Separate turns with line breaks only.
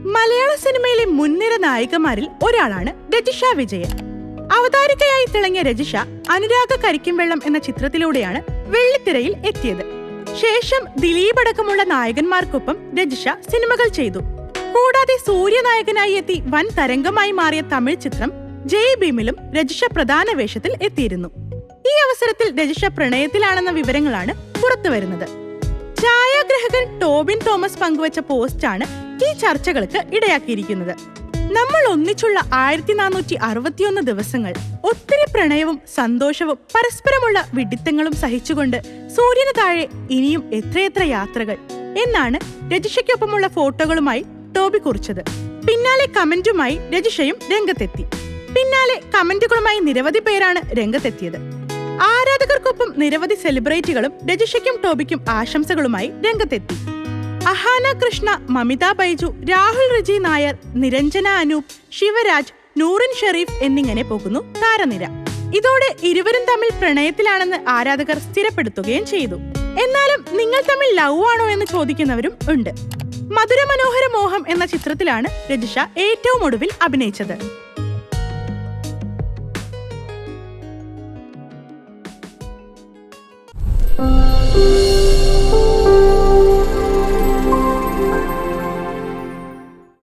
മലയാള സിനിമയിലെ മുൻനിര നായികമാരിൽ ഒരാളാണ് രജിഷ വിജയൻ. അവതാരികയായി തിളങ്ങിയ രജിഷ അനുരാഗ കരിക്കുംവെള്ളം എന്ന ചിത്രത്തിലൂടെയാണ് വെള്ളിത്തിരയിൽ എത്തിയത്. ശേഷം ദിലീപ് അടക്കമുള്ള നായകന്മാർക്കൊപ്പം രജിഷ സിനിമകൾ ചെയ്തു. കൂടാതെ സൂര്യനായകനായി എത്തി വൻ തരംഗമായി മാറിയ തമിഴ് ചിത്രം ജയ് ഭീമിലും രജിഷ പ്രധാന വേഷത്തിൽ എത്തിയിരുന്നു. ഈ അവസരത്തിൽ രജിഷ പ്രണയത്തിലാണെന്ന വിവരങ്ങളാണ് പുറത്തുവരുന്നത്. ഛായാഗ്രാഹകൻ ടോബിൻ തോമസ് പങ്കുവച്ച പോസ്റ്റാണ് ഈ ചർച്ചകൾക്ക് ഇടയാക്കിയിരിക്കുന്നത്. നമ്മൾ ഒന്നിച്ചുള്ള 1461 ദിവസങ്ങൾ, ഒത്തിരി പ്രണയവും സന്തോഷവും പരസ്പരമുള്ള വിഡിത്തങ്ങളും സഹിച്ചുകൊണ്ട് സൂര്യന് താഴെ ഇനിയും എത്രയെത്ര യാത്രകൾ എന്നാണ് രജിഷയ്ക്കൊപ്പമുള്ള ഫോട്ടോകളുമായി ടോബി കുറിച്ചത്. പിന്നാലെ കമന്റുമായി രജിഷയും രംഗത്തെത്തി. പിന്നാലെ കമന്റുകളുമായി നിരവധി പേരാണ് രംഗത്തെത്തിയത്. ആരാധകർക്കൊപ്പം നിരവധി സെലിബ്രിറ്റികളും രജിഷയ്ക്കും ടോബിക്കും ആശംസകളുമായി രംഗത്തെത്തി. അഹാന കൃഷ്ണ, മമിത ബൈജു, രാഹുൽ റിജി നായർ, നിരഞ്ജന അനൂപ്, ശിവരാജ്, നൂറിൻ ഷെരീഫ് എന്നിങ്ങനെ പോകുന്നു താരനിര. ഇതോടെ ഇരുവരും തമ്മിൽ പ്രണയത്തിലാണെന്ന് ആരാധകർ സ്ഥിരപ്പെടുത്തുകയും ചെയ്തു. എന്നാലും നിങ്ങൾ തമ്മിൽ ലവ് ആണോ എന്ന് ചോദിക്കുന്നവരും ഉണ്ട്. മധുര മനോഹര മോഹം എന്ന ചിത്രത്തിലാണ് രജിഷ ഏറ്റവും ഒടുവിൽ അഭിനയിച്ചത്.